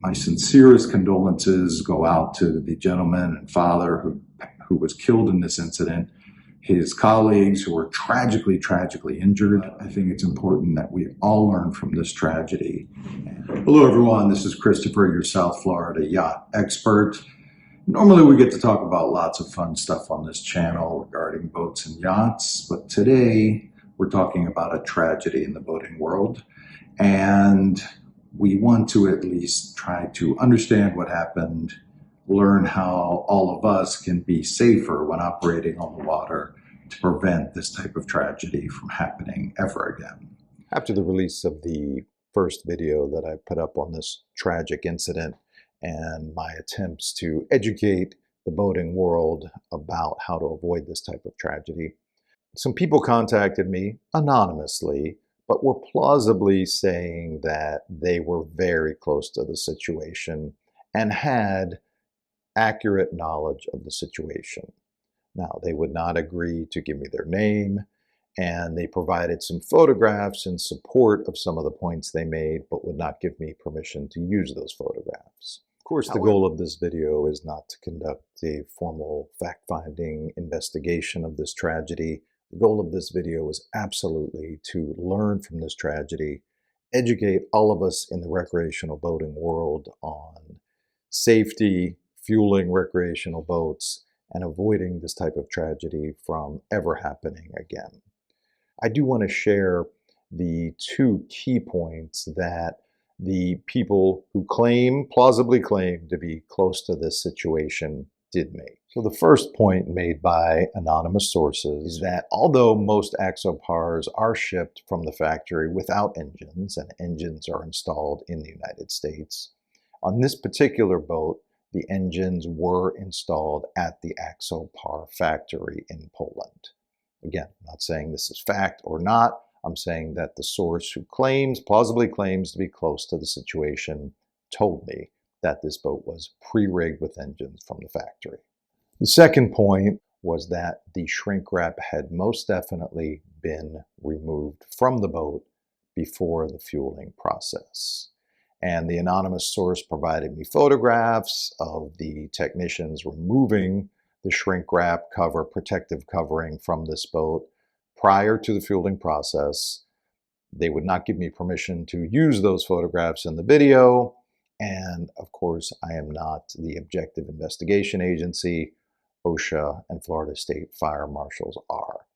My sincerest condolences go out to the gentleman and father who was killed in this incident, his colleagues who were tragically injured. I think it's important that we all learn from this tragedy. Hello everyone, this is Christopher, your South Florida yacht expert. Normally we get to talk about lots of fun stuff on this channel regarding boats and yachts, but today we're talking about a tragedy in the boating world, and we want to at least try to understand what happened, learn how all of us can be safer when operating on the water to prevent this type of tragedy from happening ever again. After the release of the first video that I put up on this tragic incident and my attempts to educate the boating world about how to avoid this type of tragedy, some people contacted me anonymously, but were plausibly saying that they were very close to the situation and had accurate knowledge of the situation. Now, they would not agree to give me their name, and they provided some photographs in support of some of the points they made, but would not give me permission to use those photographs. Of course, the goal of this video is not to conduct a formal fact-finding investigation of this tragedy. The goal of this video is absolutely to learn from this tragedy, educate all of us in the recreational boating world on safety, fueling recreational boats, and avoiding this type of tragedy from ever happening again. I do want to share the two key points that the people who plausibly claim to be close to this situation did make. So the first point made by anonymous sources is that although most Axopars are shipped from the factory without engines, and engines are installed in the United States, on this particular boat, the engines were installed at the Axopar factory in Poland. Again, I'm not saying this is fact or not. I'm saying that the source who plausibly claims to be close to the situation, told me that this boat was pre-rigged with engines from the factory. The second point was that the shrink wrap had most definitely been removed from the boat before the fueling process. And the anonymous source provided me photographs of the technicians removing the shrink wrap protective covering from this boat prior to the fueling process. They would not give me permission to use those photographs in the video. And of course, I am not the objective investigation agency. OSHA and Florida State Fire Marshals are.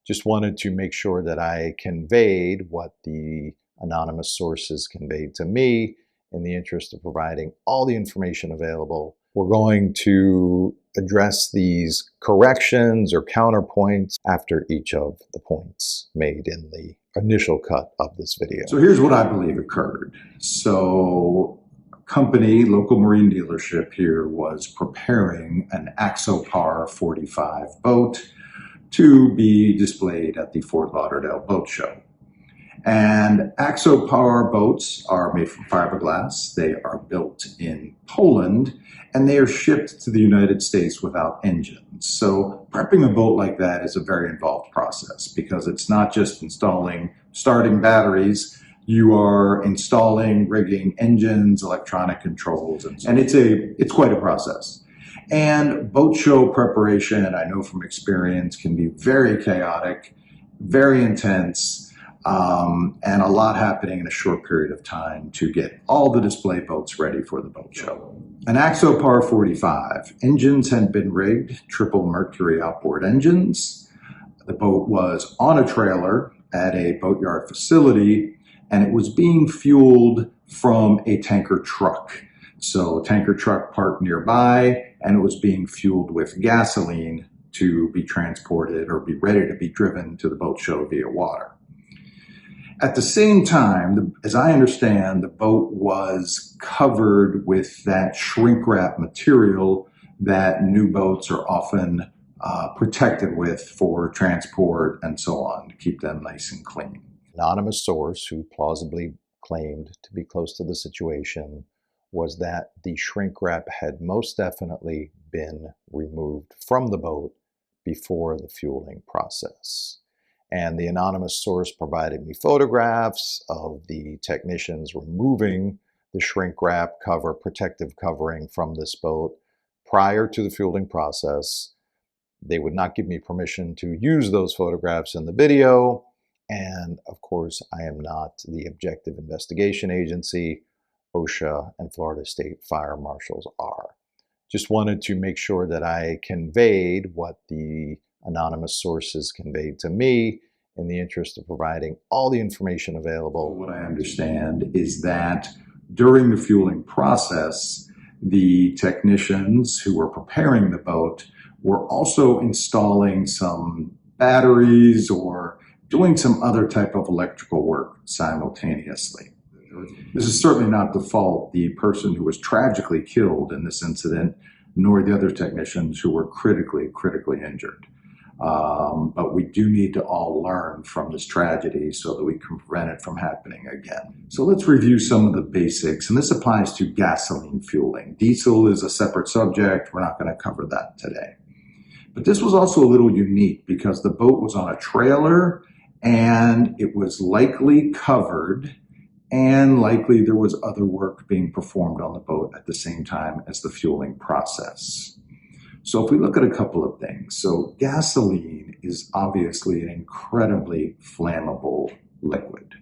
Just wanted to make sure that I conveyed what the anonymous sources conveyed to me in the interest of providing all the information available. We're going to address these corrections or counterpoints after each of the points made in the initial cut of this video. So here's what I believe occurred. So company, local marine dealership here, was preparing an Axopar 45 boat to be displayed at the Fort Lauderdale Boat Show. And Axopar boats are made from fiberglass. They are built in Poland, and they are shipped to the United States without engines. So prepping a boat like that is a very involved process, because it's not just starting batteries. You are installing, rigging engines, electronic controls, and it's quite a process. And boat show preparation, I know from experience, can be very chaotic, very intense, and a lot happening in a short period of time to get all the display boats ready for the boat show. An Axopar 45, engines had been rigged, triple mercury outboard engines. The boat was on a trailer at a boatyard facility, and it was being fueled from a tanker truck. So tanker truck parked nearby, and it was being fueled with gasoline to be transported or be ready to be driven to the boat show via water. At the same time, as I understand, the boat was covered with that shrink wrap material that new boats are often protected with for transport and so on, to keep them nice and clean. Anonymous source who plausibly claimed to be close to the situation was that the shrink wrap had most definitely been removed from the boat before the fueling process. And the anonymous source provided me photographs of the technicians removing the shrink wrap cover, protective covering from this boat prior to the fueling process. They would not give me permission to use those photographs in the video. And of course, I am not the objective investigation agency. OSHA and Florida State Fire Marshals are. Just wanted to make sure that I conveyed what the anonymous sources conveyed to me in the interest of providing all the information available. What I understand is that during the fueling process, the technicians who were preparing the boat were also installing some batteries or doing some other type of electrical work simultaneously. This is certainly not the fault of the person who was tragically killed in this incident, nor the other technicians who were critically injured. But we do need to all learn from this tragedy so that we can prevent it from happening again. So let's review some of the basics, and this applies to gasoline fueling. Diesel is a separate subject. We're not going to cover that today. But this was also a little unique because the boat was on a trailer and it was likely covered, and likely there was other work being performed on the boat at the same time as the fueling process. So if we look at a couple of things, so gasoline is obviously an incredibly flammable liquid.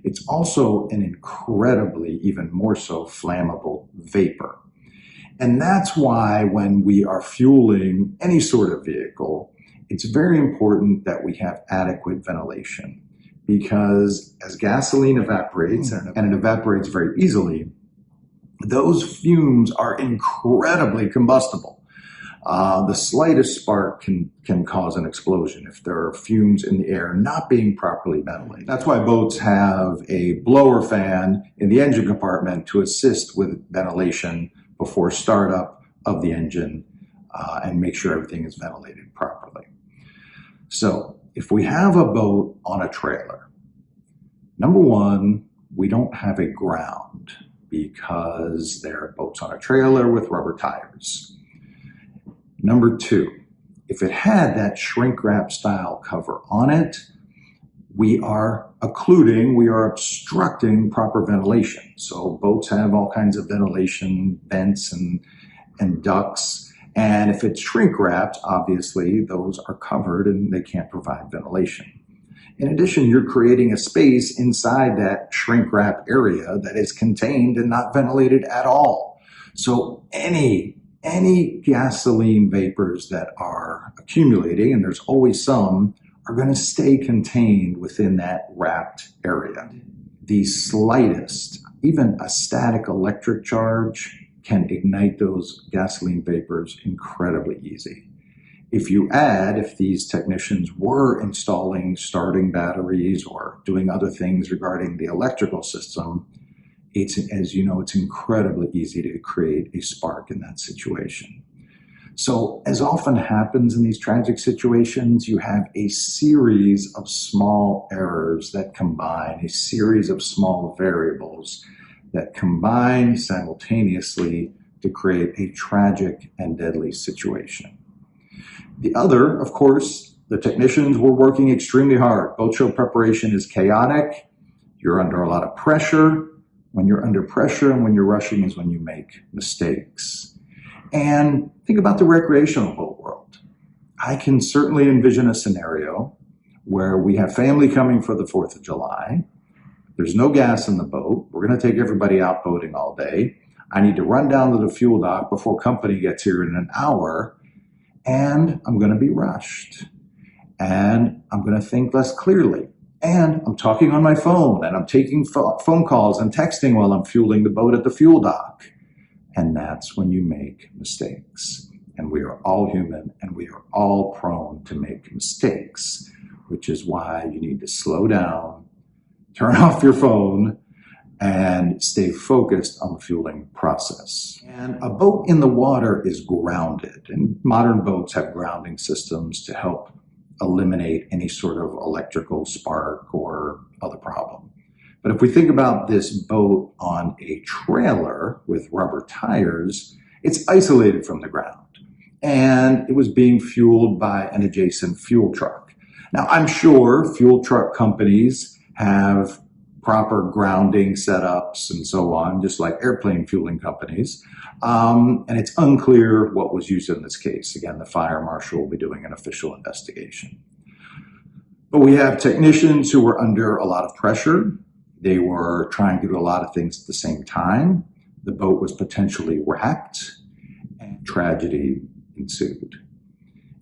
It's also an incredibly, even more so, flammable vapor. And that's why when we are fueling any sort of vehicle, it's very important that we have adequate ventilation, because as gasoline evaporates, and it evaporates very easily, those fumes are incredibly combustible. The slightest spark can cause an explosion if there are fumes in the air not being properly ventilated. That's why boats have a blower fan in the engine compartment to assist with ventilation before startup of the engine and make sure everything is ventilated properly. So if we have a boat on a trailer, number one, we don't have a ground because there are boats on a trailer with rubber tires. Number two, if it had that shrink wrap style cover on it, we are occluding, we are obstructing proper ventilation. So boats have all kinds of ventilation vents and ducts. And if it's shrink wrapped, obviously those are covered and they can't provide ventilation. In addition, you're creating a space inside that shrink wrap area that is contained and not ventilated at all. So any gasoline vapors that are accumulating, and there's always some, are going to stay contained within that wrapped area. The slightest, even a static electric charge, can ignite those gasoline vapors incredibly easy. If these technicians were installing starting batteries or doing other things regarding the electrical system, as you know, it's incredibly easy to create a spark in that situation. So as often happens in these tragic situations, you have a series of small errors that combine, a series of small variables that combine simultaneously to create a tragic and deadly situation. The other, of course, the technicians were working extremely hard. Boat show preparation is chaotic. You're under a lot of pressure. When you're under pressure and when you're rushing is when you make mistakes. And think about the recreational boat world. I can certainly envision a scenario where we have family coming for the 4th of July. There's no gas in the boat. We're going to take everybody out boating all day. I need to run down to the fuel dock before company gets here in an hour, and I'm going to be rushed. And I'm going to think less clearly. And I'm talking on my phone, and I'm taking phone calls and texting while I'm fueling the boat at the fuel dock. And that's when you make mistakes. And we are all human, and we are all prone to make mistakes, which is why you need to slow down, turn off your phone, and stay focused on the fueling process. And a boat in the water is grounded, and modern boats have grounding systems to help eliminate any sort of electrical spark or other problem. But if we think about this boat on a trailer with rubber tires, it's isolated from the ground, and it was being fueled by an adjacent fuel truck. Now, I'm sure fuel truck companies have proper grounding setups and so on, just like airplane fueling companies. And it's unclear what was used in this case. Again, the fire marshal will be doing an official investigation. But we have technicians who were under a lot of pressure. They were trying to do a lot of things at the same time. The boat was potentially wrecked, and tragedy ensued.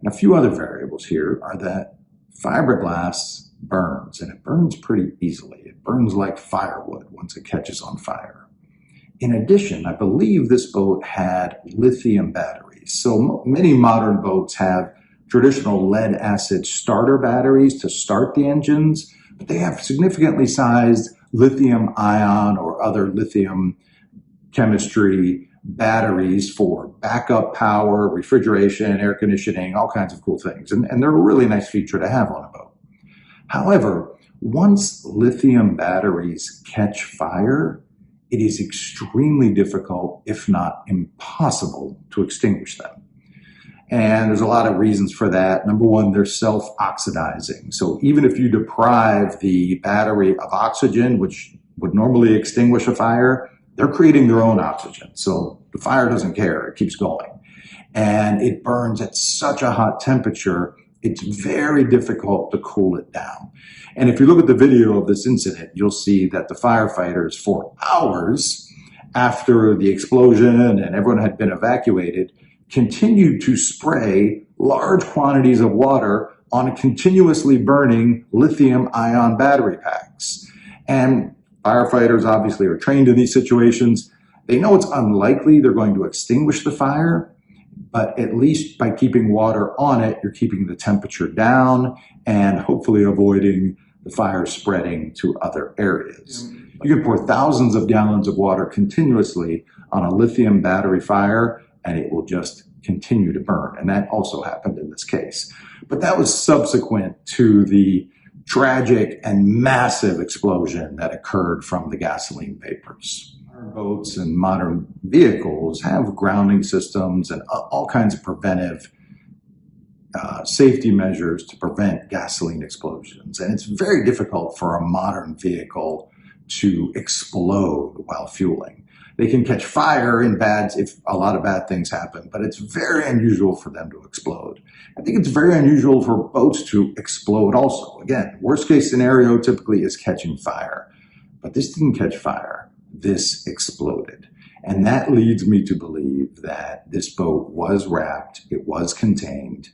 And a few other variables here are that fiberglass burns, and it burns pretty easily. It burns like firewood once it catches on fire. In addition, I believe this boat had lithium batteries. So many modern boats have traditional lead acid starter batteries to start the engines, but they have significantly sized lithium ion or other lithium chemistry batteries for backup power, refrigeration, air conditioning, all kinds of cool things. And they're a really nice feature to have on a boat. However, once lithium batteries catch fire, it is extremely difficult, if not impossible, to extinguish them. And there's a lot of reasons for that. Number one, they're self-oxidizing. So even if you deprive the battery of oxygen, which would normally extinguish a fire, they're creating their own oxygen. So the fire doesn't care, it keeps going. And it burns at such a hot temperature, it's very difficult to cool it down. And if you look at the video of this incident, you'll see that the firefighters, for hours after the explosion and everyone had been evacuated, continued to spray large quantities of water on continuously burning lithium-ion battery packs. And firefighters obviously are trained in these situations. They know it's unlikely they're going to extinguish the fire, but at least by keeping water on it, you're keeping the temperature down and hopefully avoiding the fire spreading to other areas. You can pour thousands of gallons of water continuously on a lithium battery fire, and it will just continue to burn. And that also happened in this case. But that was subsequent to the tragic and massive explosion that occurred from the gasoline vapors. Modern boats and modern vehicles have grounding systems and all kinds of preventive safety measures to prevent gasoline explosions. And it's very difficult for a modern vehicle to explode while fueling. They can catch fire if a lot of bad things happen, but it's very unusual for them to explode. I think it's very unusual for boats to explode also. Again, worst case scenario typically is catching fire, but this didn't catch fire. This exploded. And that leads me to believe that this boat was wrapped, it was contained,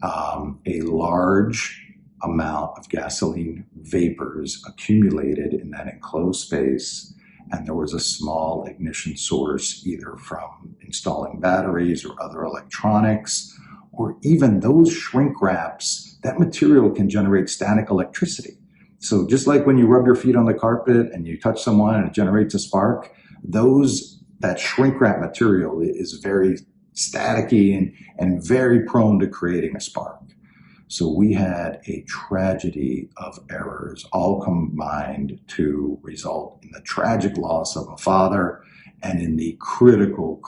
a large amount of gasoline vapors accumulated in that enclosed space, and there was a small ignition source either from installing batteries or other electronics, or even those shrink wraps. That material can generate static electricity. So just like when you rub your feet on the carpet and you touch someone and it generates a spark, that shrink wrap material is very staticky and very prone to creating a spark. So we had a tragedy of errors all combined to result in the tragic loss of a father and in the critical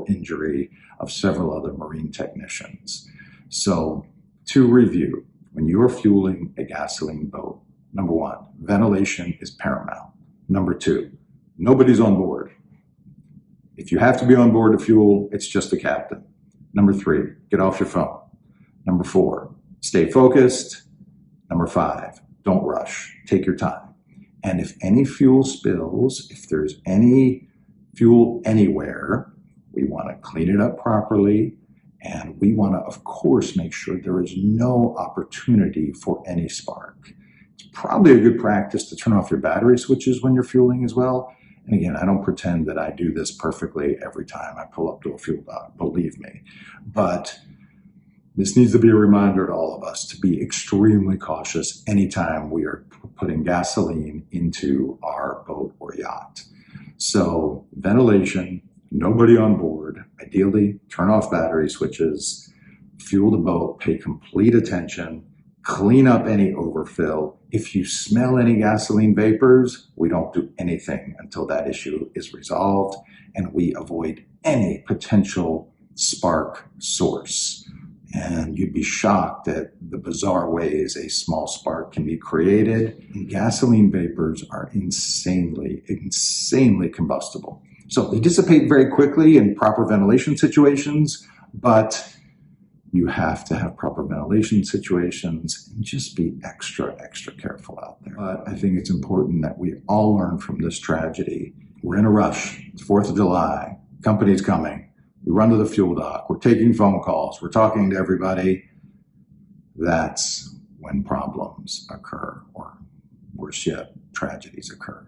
injury of several other marine technicians. So to review, when you are fueling a gasoline boat, number one, ventilation is paramount. Number two, nobody's on board. If you have to be on board to fuel, it's just the captain. Number three, get off your phone. Number four, stay focused. Number five, don't rush. Take your time. And if any fuel spills, if there's any fuel anywhere, we want to clean it up properly. And we want to, of course, make sure there is no opportunity for any spark. It's probably a good practice to turn off your battery switches when you're fueling as well. And again, I don't pretend that I do this perfectly every time I pull up to a fuel dock, believe me. But this needs to be a reminder to all of us to be extremely cautious anytime we are putting gasoline into our boat or yacht. So ventilation, nobody on board, ideally turn off battery switches, fuel the boat, pay complete attention, clean up any overfill. If you smell any gasoline vapors, we don't do anything until that issue is resolved and we avoid any potential spark source. And you'd be shocked at the bizarre ways a small spark can be created. And gasoline vapors are insanely combustible. So they dissipate very quickly in proper ventilation situations, but you have to have proper ventilation situations and just be extra careful out there. But I think it's important that we all learn from this tragedy. We're in a rush. It's 4th of July. Company's coming. We run to the fuel dock. We're taking phone calls. We're talking to everybody. That's when problems occur, or worse yet, tragedies occur.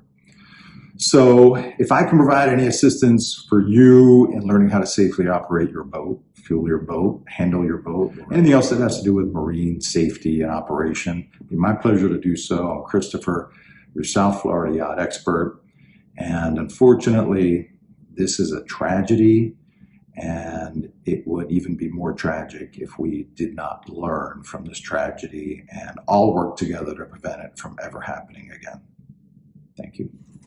So if I can provide any assistance for you in learning how to safely operate your boat, fuel your boat, handle your boat, anything else that has to do with marine safety and operation, it'd be my pleasure to do so. I'm Christopher, your South Florida yacht expert. And unfortunately, this is a tragedy, and it would even be more tragic if we did not learn from this tragedy and all work together to prevent it from ever happening again. Thank you.